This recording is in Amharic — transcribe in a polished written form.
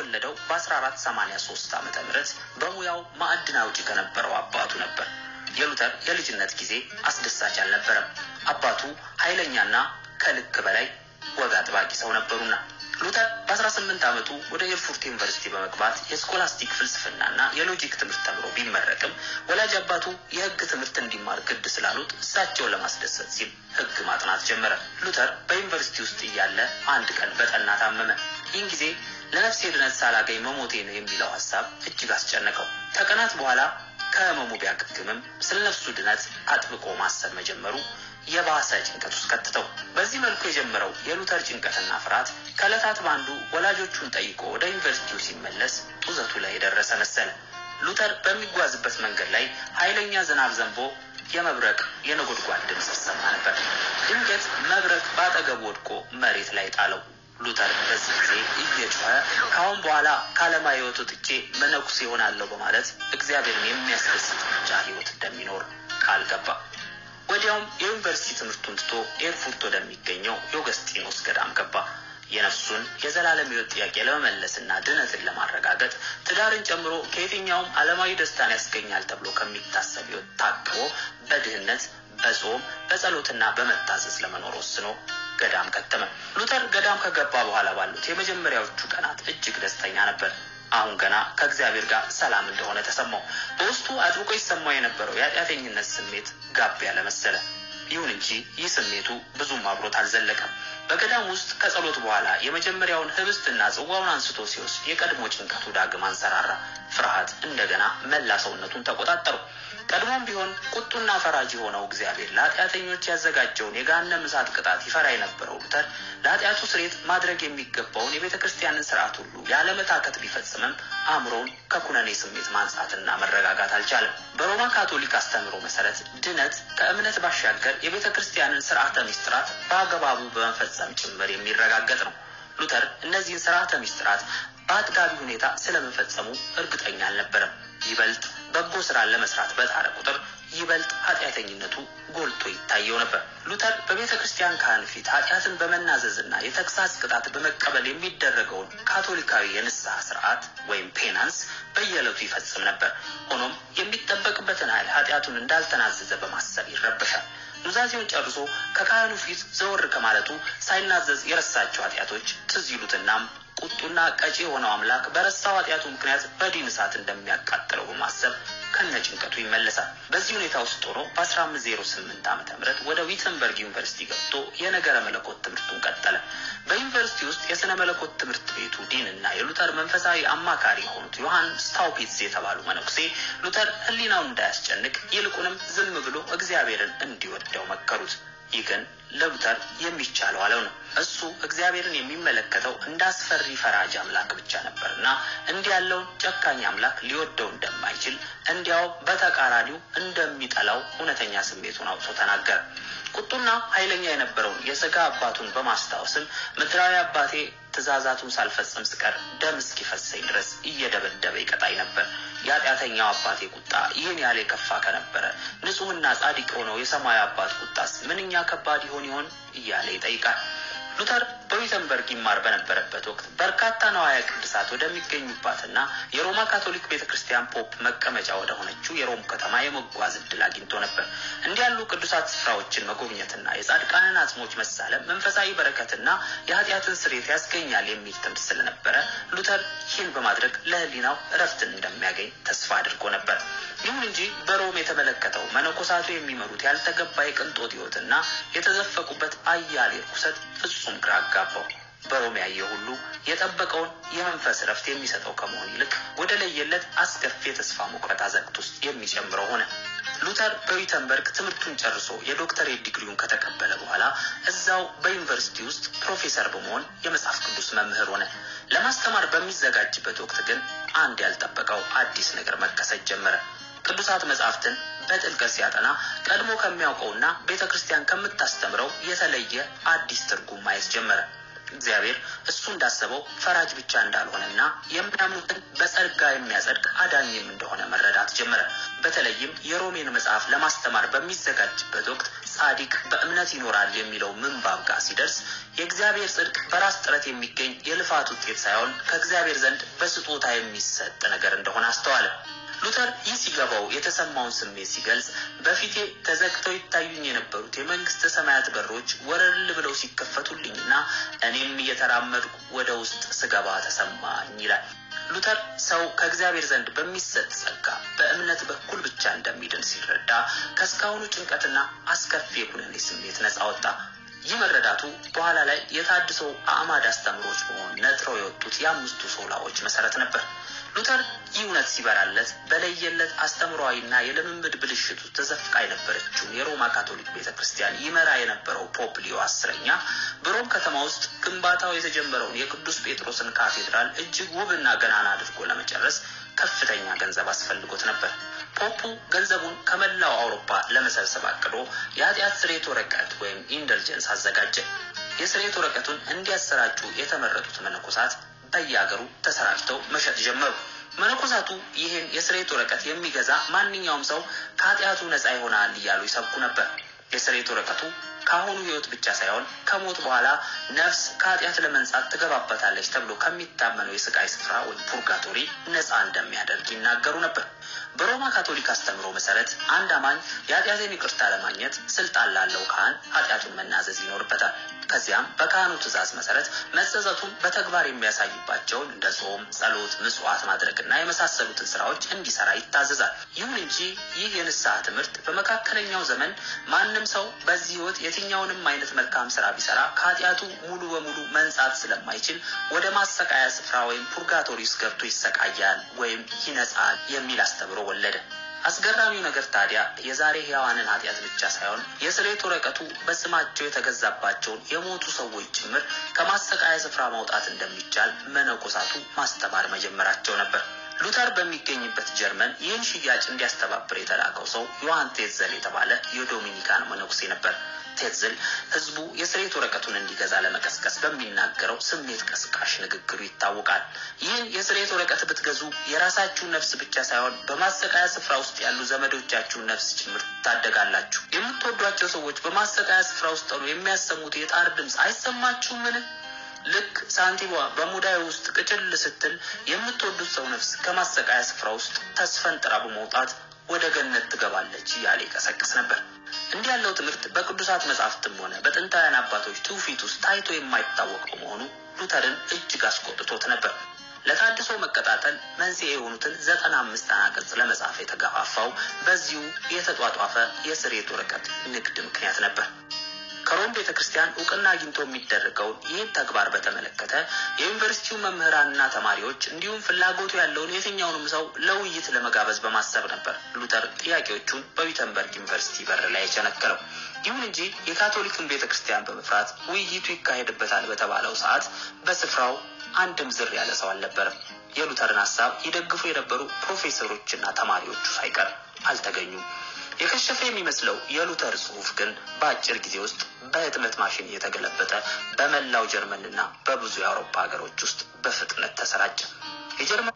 የተወለደው በ1483 ዓመተ ምህረት በሙያው ማዕድን አውጪ ከነበረው አባቱ ነበር። የሉተር የልጅነት ጊዜ አስደሳች አልነበረም። አባቱ ኃይለኛና ከልክ በላይ ወግ አጥባቂ ሰው ነበሩና ሉተር በ18 ዓመቱ ወደ ኤርፉርት ዩኒቨርሲቲ በመግባት የስኮላስቲክ ፍልስፍናና የሎጂክ ትምህርት ተምሮ ቢመረቅም ወላጅ አባቱ የሕግ ትምህርት እንዲማር ግድ ስላሉት እሳቸውን ለማስደሰት ሲል ሕግ ማጥናት ጀመረ። ሉተር በዩኒቨርሲቲ ውስጥ እያለ አንድ ቀን በጠና ታመመ። ይህን ጊዜ ለነፍሴ ድነት ሳላገኝ መሞቴ ነው የሚለው ሐሳብ እጅግ አስጨነቀው። ከቀናት በኋላ ከህመሙ ቢያገግምም ስለ ነፍሱ ድነት አጥብቆ ማሰብ መጀመሩ የባሰ ጭንቀት ውስጥ ከተተው። በዚህ መልኩ የጀመረው የሉተር ጭንቀትና ፍርሃት ከዕለታት ባንዱ ወላጆቹን ጠይቆ ወደ ዩኒቨርሲቲው ሲመለስ ጡዘቱ ላይ የደረሰ መሰለ። ሉተር በሚጓዝበት መንገድ ላይ ኃይለኛ ዝናብ ዘንቦ የመብረቅ የነጎድጓድ ድምፅ ይሰማ ነበር። ድንገት መብረቅ ባጠገቡ ወድቆ መሬት ላይ ጣለው። ሉተር በዚህ ጊዜ እየጮኸ ካሁን በኋላ ካለማ ህይወት ወጥቼ መነኩሴ ይሆናለሁ በማለት እግዚአብሔርን የሚያስደስት ብቻ ህይወት እንደሚኖር ቃል ገባ። ወዲያውም የዩኒቨርሲቲ ትምህርቱን ትቶ ኤርፉርት ወደሚገኘው የኦገስጢኖስ ገዳም ገባ። የነፍሱን የዘላለም ህይወት ጥያቄ ለመመለስና ድነትን ለማረጋገጥ ትዳርን ጨምሮ ከየትኛውም ዓለማዊ ደስታን ያስገኛል ተብሎ ከሚታሰብ ህይወት ታቅቦ በድህነት በጾም በጸሎትና በመታዘዝ ለመኖር ወስኖ ገዳም ከተመ። ሉተር ገዳም ከገባ በኋላ ባሉት የመጀመሪያዎቹ ቀናት እጅግ ደስተኛ ነበር። አሁን ገና ከእግዚአብሔር ጋር ሰላም እንደሆነ ተሰማው። በውስጡ አጥብቆ ይሰማው የነበረው የኃጢአተኝነት ስሜት ጋብ ያለ መሰለ። ይሁን እንጂ ይህ ስሜቱ ብዙም አብሮት አልዘለቀም። በገዳም ውስጥ ከጸሎት በኋላ የመጀመሪያውን ህብስትና ጽዋውን አንስቶ ሲወስድ የቀድሞ ጭንቀቱ ዳግም አንሰራራ። ፍርሃት እንደገና መላ ሰውነቱን ተቆጣጠረው። ቀድሞም ቢሆን ቁጡና ፈራጅ የሆነው እግዚአብሔር ለኃጢአተኞች ያዘጋጀውን የገሃነመ እሳት ቅጣት ይፈራ የነበረው ሉተር ለኃጢአቱ ስርየት ማድረግ የሚገባውን የቤተ ክርስቲያንን ስርዓት ሁሉ ያለመታከት ቢፈጽምም አእምሮውን ከኩነኔ ስሜት ማንጻትና መረጋጋት አልቻለም። በሮማ ካቶሊክ አስተምህሮ መሰረት ድነት ከእምነት ባሻገር የቤተ ክርስቲያንን ስርዓተ ምስጢራት በአግባቡ በመፈጸም ጭምር የሚረጋገጥ ነው። ሉተር እነዚህን ስርዓተ ምስጢራት በአጥጋቢ ሁኔታ ስለመፈጸሙ እርግጠኛ አልነበረም። ይበልጥ በጎ ስራን ለመስራት በጣረ ቁጥር ይበልጥ ኃጢአተኝነቱ ጎልቶ ይታየው ነበር። ሉተር በቤተ ክርስቲያን ካህን ፊት ኃጢአትን በመናዘዝና የተግሳጽ ቅጣት በመቀበል የሚደረገውን ካቶሊካዊ የንስሐ ስርዓት ወይም ፔናንስ በየዕለቱ ይፈጽም ነበር። ሆኖም የሚጠበቅበትን ኃይል ኃጢአቱን እንዳልተናዘዘ በማሰብ ይረበሻል። ኑዛዜውን ጨርሶ ከካህኑ ፊት ዘወር ከማለቱ ሳይናዘዝ የረሳቸው ኃጢአቶች ትዝ ይሉትናም ቁጡና ቀጪ የሆነው አምላክ በረሳው ኃጢአቱ ምክንያት በዲን እሳት እንደሚያቃጥለው በማሰብ ከነጭንቀቱ ይመለሳል። በዚህ ሁኔታ ውስጥ ሆኖ በ1508 ዓመተ ምህረት ወደ ዊተንበርግ ዩኒቨርሲቲ ገብቶ የነገረ መለኮት ትምህርቱን ቀጠለ። በዩኒቨርሲቲ ውስጥ የሥነ መለኮት ትምህርት ቤቱ ዲንና የሉተር መንፈሳዊ አማካሪ የሆኑት ዮሐን ስታውፒትዝ የተባሉ መነኩሴ ሉተር ሕሊናውን እንዳያስጨንቅ ይልቁንም ዝም ብሎ እግዚአብሔርን እንዲወደው መከሩት። ይህ ግን ለሉተር የሚቻለው አለው ነው። እሱ እግዚአብሔርን የሚመለከተው እንዳስፈሪ ፈራጅ አምላክ ብቻ ነበርና እንዲህ ያለውን ጨካኝ አምላክ ሊወደው እንደማይችል እንዲያው በተቃራኒው እንደሚጠላው እውነተኛ ስሜቱን አውጥቶ ተናገረ። ቁጡና ኃይለኛ የነበረውን የሥጋ አባቱን በማስታወስም ምድራዊ አባቴ ትእዛዛቱን ሳልፈጽም ስቀር ደም እስኪፈሰኝ ድረስ እየደበደበ ይቀጣኝ ነበር። የኃጢአተኛው አባቴ ቁጣ ይህን ያህል የከፋ ከነበረ ንጹሕና ጻድቅ ሆነው የሰማዩ አባት ቁጣስ ምንኛ ከባድ ይሆን እያለ ይጠይቃል። ሉተር በዊተንበርግ ይማር በነበረበት ወቅት በርካታ ነዋያ ቅዱሳት ወደሚገኙባትና የሮማ ካቶሊክ ቤተክርስቲያን ፖፕ መቀመጫ ወደ ሆነችው የሮም ከተማ የመጓዝ ዕድል አግኝቶ ነበር። እንዲህ ያሉ ቅዱሳት ስፍራዎችን መጎብኘትና የጻድቃንን አጽሞች መሳለም መንፈሳዊ በረከትና የኃጢአትን ስርየት ያስገኛል የሚል ትምህርት ስለነበረ ሉተር ይህን በማድረግ ለሕሊናው እረፍትን እንደሚያገኝ ተስፋ አድርጎ ነበር። ይሁን እንጂ በሮም የተመለከተው መነኮሳቱ የሚመሩት ያልተገባ የቅንጦት ሕይወትና የተዘፈቁበት አያሌ ርኩሰት ፍጹም ግራ አጋባው። በሮም ያየው ሁሉ የጠበቀውን የመንፈስ እረፍት የሚሰጠው ከመሆን ይልቅ ወደ ለየለት አስከፊ የተስፋ መቁረጥ አዘቅት ውስጥ የሚጨምረው ሆነ። ሉተር በዊተንበርግ ትምህርቱን ጨርሶ የዶክተሬት ዲግሪውን ከተቀበለ በኋላ እዛው በዩኒቨርሲቲ ውስጥ ፕሮፌሰር በመሆን የመጽሐፍ ቅዱስ መምህር ሆነ። ለማስተማር በሚዘጋጅበት ወቅት ግን አንድ ያልጠበቀው አዲስ ነገር መከሰት ጀመረ። ቅዱሳት መጻሕፍትን በጥልቀት ሲያጠና ቀድሞ ከሚያውቀውና ቤተክርስቲያን ከምታስተምረው የተለየ አዲስ ትርጉም ማየት ጀመረ። እግዚአብሔር እሱ እንዳሰበው ፈራጅ ብቻ እንዳልሆነና የሚያምኑትን በጸጋ የሚያጸድቅ አዳኝም እንደሆነ መረዳት ጀመረ። በተለይም የሮሜን መጽሐፍ ለማስተማር በሚዘጋጅበት ወቅት ጻድቅ በእምነት ይኖራል የሚለው ምንባብ ጋር ሲደርስ የእግዚአብሔር ጽድቅ በራስ ጥረት የሚገኝ የልፋት ውጤት ሳይሆን ከእግዚአብሔር ዘንድ በስጦታ የሚሰጥ ነገር እንደሆነ አስተዋለ። ሉተር ይህ ሲገባው የተሰማውን ስሜት ሲገልጽ በፊቴ ተዘግተው ይታዩኝ የነበሩት የመንግስተ ሰማያት በሮች ወረል ብለው ሲከፈቱልኝና እኔም እየተራመድኩ ወደ ውስጥ ስገባ ተሰማኝ ይላል። ሉተር ሰው ከእግዚአብሔር ዘንድ በሚሰጥ ጸጋ በእምነት በኩል ብቻ እንደሚድን ሲረዳ ከስካሁኑ ጭንቀትና አስከፊ የኩነኔ ስሜት ነፃ ወጣ። ይህ መረዳቱ በኋላ ላይ የታድሶ አዕማድ አስተምሮች በሆኑ ነጥረው የወጡት የአምስቱ ሶላዎች መሰረት ነበር። ሉተር ይህ እውነት ሲበራለት በለየለት አስተምሯዊና የልምምድ ብልሽቱ ተዘፍቃ የነበረችውን የሮማ ካቶሊክ ቤተክርስቲያን ይመራ የነበረው ፖፕ ሊዮ 10ኛ በሮም ከተማ ውስጥ ግንባታው የተጀመረውን የቅዱስ ጴጥሮስን ካቴድራል እጅግ ውብና ገናና አድርጎ ለመጨረስ ከፍተኛ ገንዘብ አስፈልጎት ነበር። ፖፑ ገንዘቡን ከመላው አውሮፓ ለመሰብሰብ አቅዶ የኃጢአት ስርየት ወረቀት ወይም ኢንደልጀንስ አዘጋጀ። የስርየት ወረቀቱን እንዲያሰራጩ የተመረጡት መነኮሳት በየሀገሩ ተሰራጭተው መሸጥ ጀመሩ። መነኮሳቱ ይህን የስርየት ወረቀት የሚገዛ ማንኛውም ሰው ከኃጢአቱ ነፃ ይሆናል እያሉ ይሰብኩ ነበር። የስርየት ወረቀቱ ከአሁኑ ህይወት ብቻ ሳይሆን ከሞት በኋላ ነፍስ ከኃጢአት ለመንጻት ትገባበታለች ተብሎ ከሚታመነው የስቃይ ስፍራ ወይም ፑርጋቶሪ ነፃ እንደሚያደርግ ይናገሩ ነበር። በሮማ ካቶሊክ አስተምሮ መሰረት አንድ አማኝ የኃጢአትን ይቅርታ ለማግኘት ስልጣን ላለው ካህን ኃጢአቱን መናዘዝ ይኖርበታል። ከዚያም በካህኑ ትእዛዝ መሰረት መጸጸቱን በተግባር የሚያሳይባቸውን እንደ ጾም፣ ጸሎት፣ ምጽዋት ማድረግና የመሳሰሉትን ስራዎች እንዲሰራ ይታዘዛል። ይሁን እንጂ ይህ የንስሐ ትምህርት በመካከለኛው ዘመን ማንም ሰው በዚህ ህይወት የትኛውንም አይነት መልካም ስራ ቢሰራ ከኃጢአቱ ሙሉ በሙሉ መንጻት ስለማይችል ወደ ማሰቃያ ስፍራ ወይም ፑርጋቶሪስ ገብቶ ይሰቃያል ወይም ይነጻል የሚል አስተምሮ ወለደ። አስገራሚው ነገር ታዲያ የዛሬ ሕያዋንን ኃጢአት ብቻ ሳይሆን የስርየት ወረቀቱ በስማቸው የተገዛባቸውን የሞቱ ሰዎች ጭምር ከማሰቃያ ስፍራ ማውጣት እንደሚቻል መነኮሳቱ ማስተማር መጀመራቸው ነበር። ሉተር በሚገኝበት ጀርመን ይህን ሽያጭ እንዲያስተባብር የተላከው ሰው ዮሐን ቴትዘል የተባለ የዶሚኒካን መነኩሴ ነበር። ቴትዘል ህዝቡ የስርየት ወረቀቱን እንዲገዛ ለመቀስቀስ በሚናገረው ስሜት ቀስቃሽ ንግግሩ ይታወቃል። ይህን የስርየት ወረቀት ብትገዙ የራሳችሁን ነፍስ ብቻ ሳይሆን በማሰቃያ ስፍራ ውስጥ ያሉ ዘመዶቻችሁን ነፍስ ጭምር ታደጋላችሁ። የምትወዷቸው ሰዎች በማሰቃያ ስፍራ ውስጥ ሆነው የሚያሰሙት የጣር ድምፅ አይሰማችሁምን? ልክ ሳንቲሟ በሙዳይ ውስጥ ቅጭል ስትል የምትወዱት ሰው ነፍስ ከማሰቃያ ስፍራ ውስጥ ተስፈንጥራ በመውጣት ወደ ገነት ትገባለች እያለ ይቀሰቅስ ነበር። እንዲህ ያለው ትምህርት በቅዱሳት መጻሕፍትም ሆነ በጥንታውያን አባቶች ትውፊት ውስጥ ታይቶ የማይታወቅ በመሆኑ ሉተርን እጅግ አስቆጥቶት ነበር። ለታድሶ መቀጣጠል መንስኤ የሆኑትን 95 አናቅጽ ለመጻፍ የተገፋፋው በዚሁ የተጧጧፈ የስርየት ወረቀት ንግድ ምክንያት ነበር። ከሮም ቤተክርስቲያን እውቅና አግኝቶ የሚደረገውን ይህን ተግባር በተመለከተ የዩኒቨርሲቲው መምህራንና ተማሪዎች እንዲሁም ፍላጎቱ ያለውን የትኛውንም ሰው ለውይይት ለመጋበዝ በማሰብ ነበር ሉተር ጥያቄዎቹን በዊተንበርግ ዩኒቨርሲቲ በር ላይ የቸነከረው። ይሁን እንጂ የካቶሊክን ቤተክርስቲያን በመፍራት ውይይቱ ይካሄድበታል በተባለው ሰዓት በስፍራው አንድም ዝር ያለ ሰው አልነበረም። የሉተርን ሐሳብ ይደግፉ የነበሩ ፕሮፌሰሮችና ተማሪዎቹ ሳይቀር አልተገኙም። የከሸፈ የሚመስለው የሉተር ጽሑፍ ግን በአጭር ጊዜ ውስጥ በህትመት ማሽን እየተገለበጠ በመላው ጀርመንና በብዙ የአውሮፓ ሀገሮች ውስጥ በፍጥነት ተሰራጨ። የጀርመን